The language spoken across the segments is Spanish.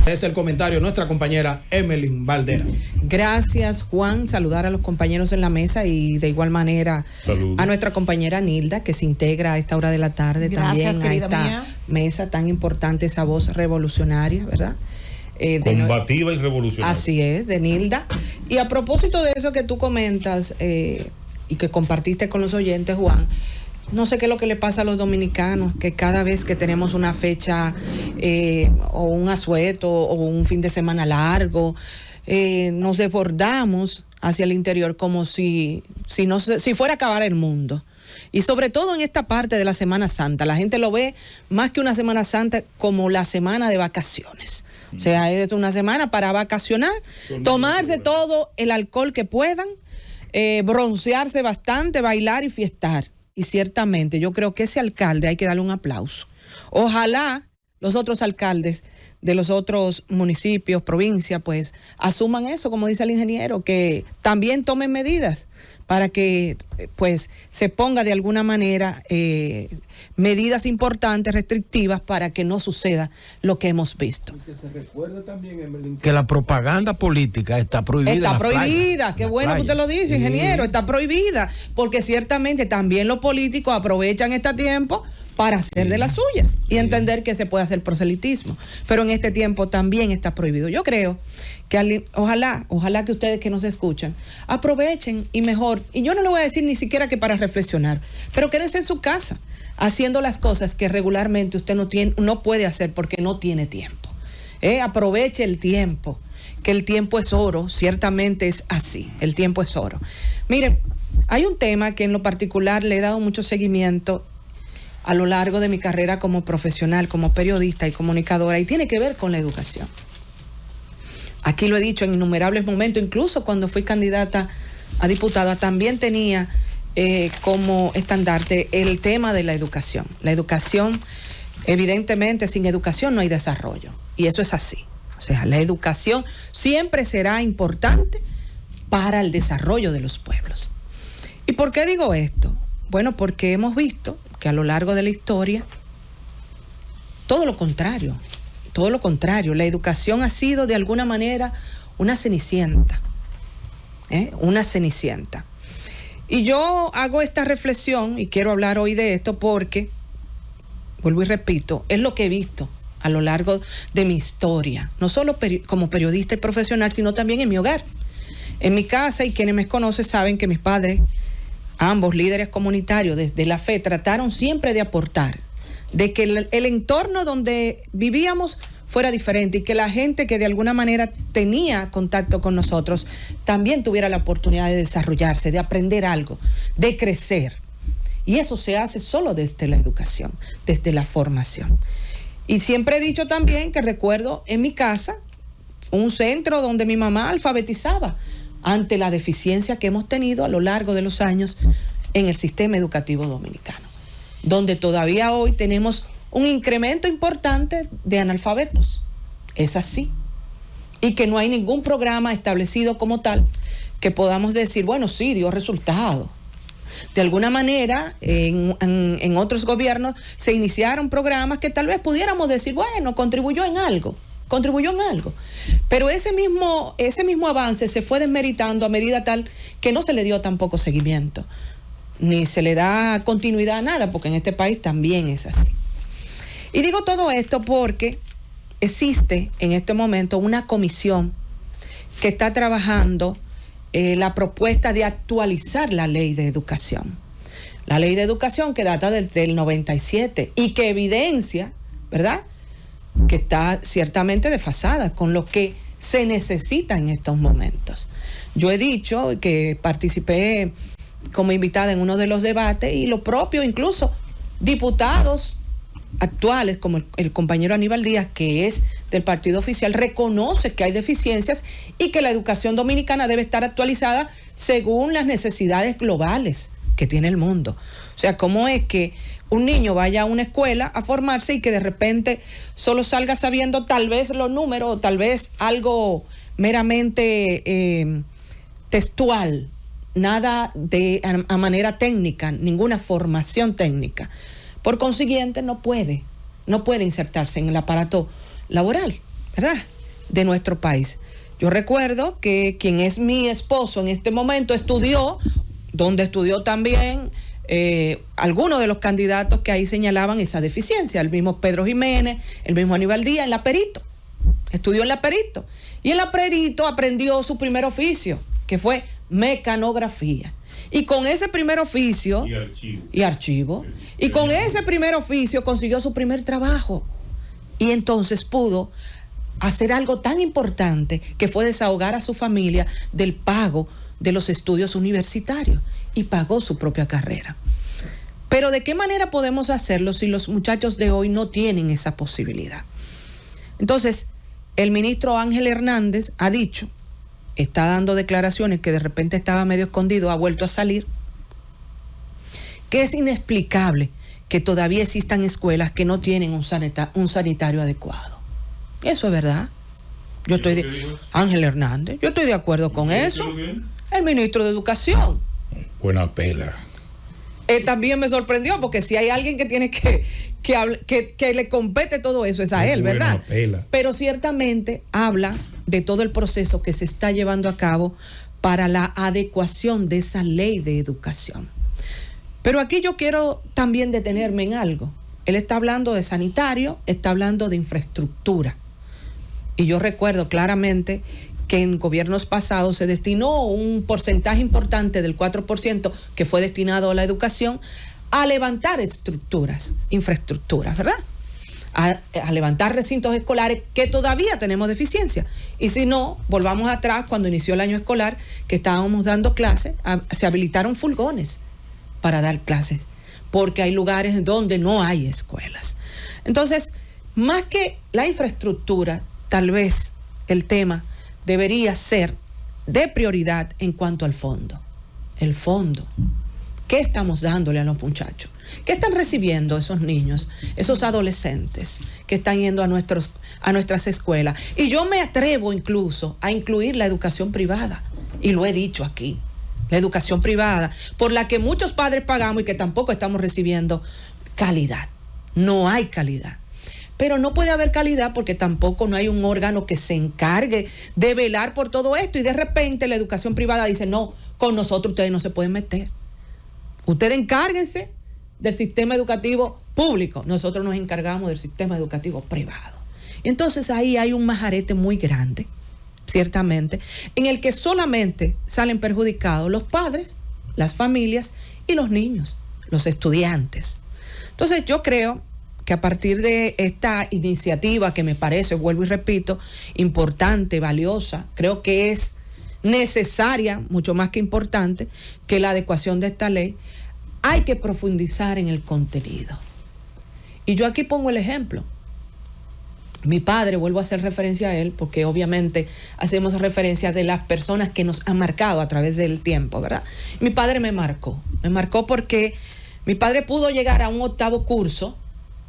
Es el comentario de nuestra compañera Emelyn Valdera. Gracias, Juan. Saludar a los compañeros en la mesa y de igual manera a nuestra compañera Nilda, que se integra a esta hora de la tarde. Gracias, también a esta mía. mesa tan importante, esa voz revolucionaria, ¿verdad? Combativa y revolucionaria. Así es, de Nilda. Y a propósito de eso que tú comentas y que compartiste con los oyentes, Juan, no sé qué es lo que le pasa a los dominicanos, que cada vez que tenemos una fecha o un asueto o un fin de semana largo, nos desbordamos hacia el interior como si fuera a acabar el mundo. Y sobre todo en esta parte de la Semana Santa, la gente lo ve más que una Semana Santa como la semana de vacaciones. O sea, es una semana para vacacionar, tomarse todo el alcohol que puedan, broncearse bastante, bailar y fiestar. Y ciertamente yo creo que ese alcalde hay que darle un aplauso. Ojalá los otros alcaldes de los otros municipios, provincias, pues asuman eso, como dice el ingeniero, que también tomen medidas para que pues se ponga de alguna manera medidas importantes, restrictivas, para que no suceda lo que hemos visto. Que se recuerde también que la propaganda política está prohibida. Está prohibida, playas, qué bueno que usted lo dice, ingeniero, está prohibida, porque ciertamente también los políticos aprovechan este tiempo para hacer de las suyas y entender que se puede hacer proselitismo, pero en este tiempo también está prohibido. Yo creo que ojalá que ustedes que nos escuchan aprovechen y mejor, y yo no le voy a decir ni siquiera que para reflexionar, pero quédense en su casa haciendo las cosas que regularmente usted no puede hacer porque no tiene tiempo. Aproveche el tiempo, que el tiempo es oro, ciertamente es así, el tiempo es oro. Miren, hay un tema que en lo particular le he dado mucho seguimiento a lo largo de mi carrera como profesional, como periodista y comunicadora, y tiene que ver con la educación. Aquí lo he dicho en innumerables momentos, incluso cuando fui candidata a diputada, también tenía como estandarte el tema de la educación. La educación, evidentemente, sin educación no hay desarrollo, y eso es así. O sea, la educación siempre será importante para el desarrollo de los pueblos. ¿Y por qué digo esto? Bueno, porque hemos visto que a lo largo de la historia, todo lo contrario, la educación ha sido de alguna manera una cenicienta, una cenicienta. Y yo hago esta reflexión y quiero hablar hoy de esto porque, vuelvo y repito, es lo que he visto a lo largo de mi historia, no solo como periodista y profesional, sino también en mi hogar, en mi casa, y quienes me conocen saben que mis padres, ambos líderes comunitarios desde la fe, trataron siempre de aportar, de que el entorno donde vivíamos fuera diferente y que la gente que de alguna manera tenía contacto con nosotros también tuviera la oportunidad de desarrollarse, de aprender algo, de crecer. Y eso se hace solo desde la educación, desde la formación. Y siempre he dicho también que recuerdo en mi casa un centro donde mi mamá alfabetizaba ante la deficiencia que hemos tenido a lo largo de los años en el sistema educativo dominicano, donde todavía hoy tenemos un incremento importante de analfabetos. Es así. Y que no hay ningún programa establecido como tal que podamos decir, bueno, sí, dio resultado. De alguna manera, en otros gobiernos se iniciaron programas que tal vez pudiéramos decir, bueno, contribuyó en algo. Pero ese mismo avance se fue desmeritando a medida tal que no se le dio tampoco seguimiento, ni se le da continuidad a nada, porque en este país también es así. Y digo todo esto porque existe en este momento una comisión que está trabajando la propuesta de actualizar la ley de educación. La ley de educación que data del 97 y que evidencia, ¿verdad?, que está ciertamente desfasada con lo que se necesita en estos momentos. Yo he dicho que participé como invitada en uno de los debates y lo propio, incluso diputados actuales como el compañero Aníbal Díaz, que es del partido oficial, reconoce que hay deficiencias y que la educación dominicana debe estar actualizada según las necesidades globales que tiene el mundo. O sea, ¿cómo es que un niño vaya a una escuela a formarse y que de repente solo salga sabiendo tal vez los números, o tal vez algo meramente textual, nada a manera técnica, ninguna formación técnica? Por consiguiente, no puede insertarse en el aparato laboral, ¿verdad? de nuestro país. Yo recuerdo que quien es mi esposo en este momento estudió, donde estudió también algunos de los candidatos que ahí señalaban esa deficiencia, el mismo Pedro Jiménez, el mismo Aníbal Díaz, en la Perito. Estudió en la Perito. Y en la Perito aprendió su primer oficio, que fue mecanografía. Y con ese primer oficio... Y archivo. Y con ese primer oficio consiguió su primer trabajo. Y entonces pudo hacer algo tan importante que fue desahogar a su familia del pago de los estudios universitarios. Y pagó su propia carrera. Pero ¿de qué manera podemos hacerlo si los muchachos de hoy no tienen esa posibilidad? Entonces, el ministro Ángel Hernández ha dicho, está dando declaraciones que de repente estaba medio escondido, ha vuelto a salir, que es inexplicable que todavía existan escuelas que no tienen un sanitario adecuado. Eso es verdad. Ángel Hernández, yo estoy de acuerdo con eso. El ministro de Educación. Buena pela. También me sorprendió, porque si hay alguien que tiene que le compete todo eso, es a él, ¿verdad? Pero ciertamente habla de todo el proceso que se está llevando a cabo para la adecuación de esa ley de educación. Pero aquí yo quiero también detenerme en algo. Él está hablando de sanitario, está hablando de infraestructura. Y yo recuerdo claramente que en gobiernos pasados se destinó un porcentaje importante del 4% que fue destinado a la educación a levantar infraestructuras, ¿verdad? A levantar recintos escolares que todavía tenemos deficiencia. Y si no, volvamos atrás, cuando inició el año escolar, que estábamos dando clases, se habilitaron furgones para dar clases, porque hay lugares donde no hay escuelas. Entonces, más que la infraestructura, tal vez el tema debería ser de prioridad en cuanto al fondo. El fondo. ¿Qué estamos dándole a los muchachos? ¿Qué están recibiendo esos niños, esos adolescentes que están yendo a nuestras escuelas? Y yo me atrevo incluso a incluir la educación privada, y lo he dicho aquí, la educación privada, por la que muchos padres pagamos y que tampoco estamos recibiendo calidad. No hay calidad. Pero no puede haber calidad porque tampoco no hay un órgano que se encargue de velar por todo esto, y de repente la educación privada dice, no, con nosotros ustedes no se pueden meter. Ustedes encárguense del sistema educativo público, nosotros nos encargamos del sistema educativo privado. Y entonces ahí hay un majarete muy grande, ciertamente, en el que solamente salen perjudicados los padres, las familias y los niños, los estudiantes. Entonces yo creo que a partir de esta iniciativa, que me parece, vuelvo y repito, importante, valiosa, creo que es necesaria, mucho más que importante, que la adecuación de esta ley, hay que profundizar en el contenido. Y yo aquí pongo el ejemplo. Mi padre, vuelvo a hacer referencia a él, porque obviamente hacemos referencia de las personas que nos han marcado a través del tiempo, ¿verdad? Mi padre me marcó porque mi padre pudo llegar a un 8º curso,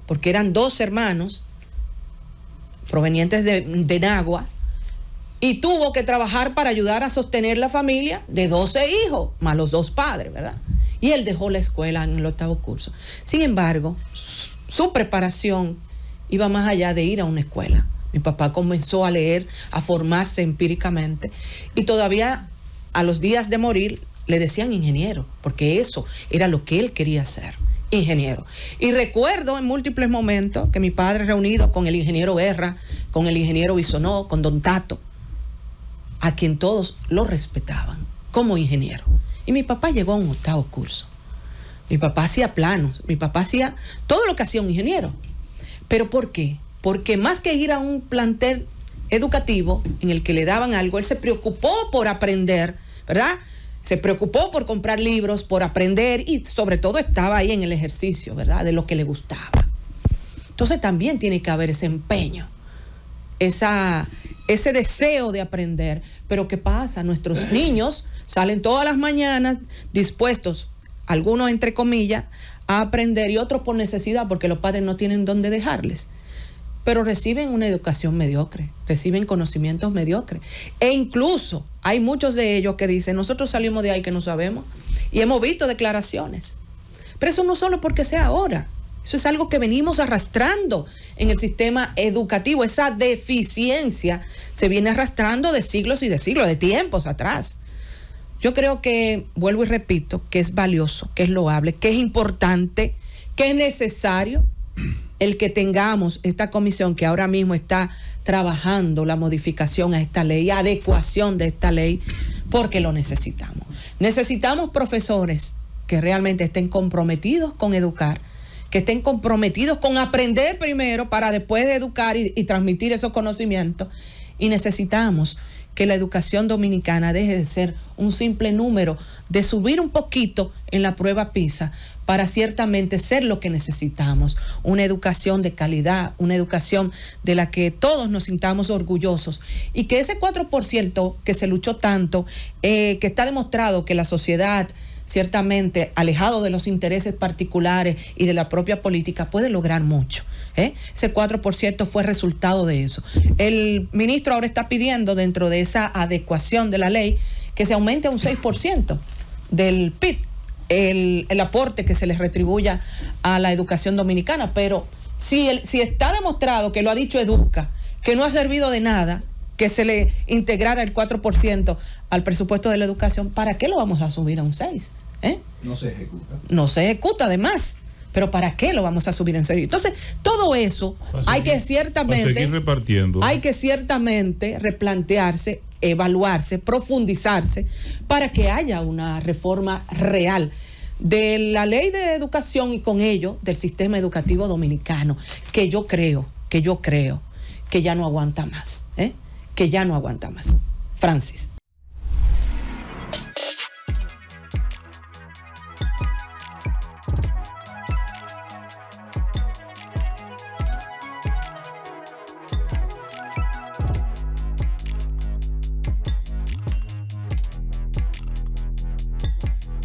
porque eran 2 hermanos provenientes de Nagua, y tuvo que trabajar para ayudar a sostener la familia de 12 hijos, más los 2 padres, ¿verdad? Y él dejó la escuela en el 8º curso. Sin embargo, su preparación iba más allá de ir a una escuela. Mi papá comenzó a leer, a formarse empíricamente, y todavía a los días de morir le decían ingeniero, porque eso era lo que él quería hacer. Ingeniero. Y recuerdo en múltiples momentos que mi padre, reunido con el ingeniero Guerra, con el ingeniero Bisonó, con don Tato, a quien todos lo respetaban como ingeniero. Y mi papá llegó a un 8º curso. Mi papá hacía planos, mi papá hacía todo lo que hacía un ingeniero. ¿Pero por qué? Porque más que ir a un plantel educativo en el que le daban algo, él se preocupó por aprender, ¿verdad? Se preocupó por comprar libros, por aprender, y sobre todo estaba ahí en el ejercicio, ¿verdad?, de lo que le gustaba. Entonces también tiene que haber ese empeño, ese deseo de aprender. Pero ¿qué pasa? Nuestros niños salen todas las mañanas dispuestos, algunos entre comillas, a aprender, y otros por necesidad, porque los padres no tienen dónde dejarles. Pero reciben una educación mediocre, reciben conocimientos mediocres. E incluso hay muchos de ellos que dicen, nosotros salimos de ahí que no sabemos, y hemos visto declaraciones. Pero eso no solo porque sea ahora, Eso es algo que venimos arrastrando en el sistema educativo. Esa deficiencia se viene arrastrando de siglos y de siglos, de tiempos atrás. Yo creo que, vuelvo y repito, que es valioso, que es loable, que es importante, que es necesario el que tengamos esta comisión que ahora mismo está trabajando la modificación a esta ley, adecuación de esta ley, porque lo necesitamos. Necesitamos profesores que realmente estén comprometidos con educar, que estén comprometidos con aprender primero para después de educar y transmitir esos conocimientos. Y necesitamos que la educación dominicana deje de ser un simple número, de subir un poquito en la prueba PISA para ciertamente ser lo que necesitamos, una educación de calidad, una educación de la que todos nos sintamos orgullosos, y que ese 4% que se luchó tanto, que está demostrado que la sociedad, ciertamente alejado de los intereses particulares y de la propia política, puede lograr mucho. Ese 4% fue resultado de eso. El ministro ahora está pidiendo, dentro de esa adecuación de la ley, que se aumente a un 6% del PIB el aporte que se les retribuya a la educación dominicana. Pero si está demostrado, que lo ha dicho Educa, que no ha servido de nada que se le integrara el 4% al presupuesto de la educación, ¿para qué lo vamos a subir a un 6%? No se ejecuta. No se ejecuta, además. Pero ¿para qué lo vamos a subir en serio? Entonces, todo eso hay que ciertamente replantearse, evaluarse, profundizarse, para que haya una reforma real de la ley de educación y con ello del sistema educativo dominicano, que yo creo que ya no aguanta más, que ya no aguanta más. Francis.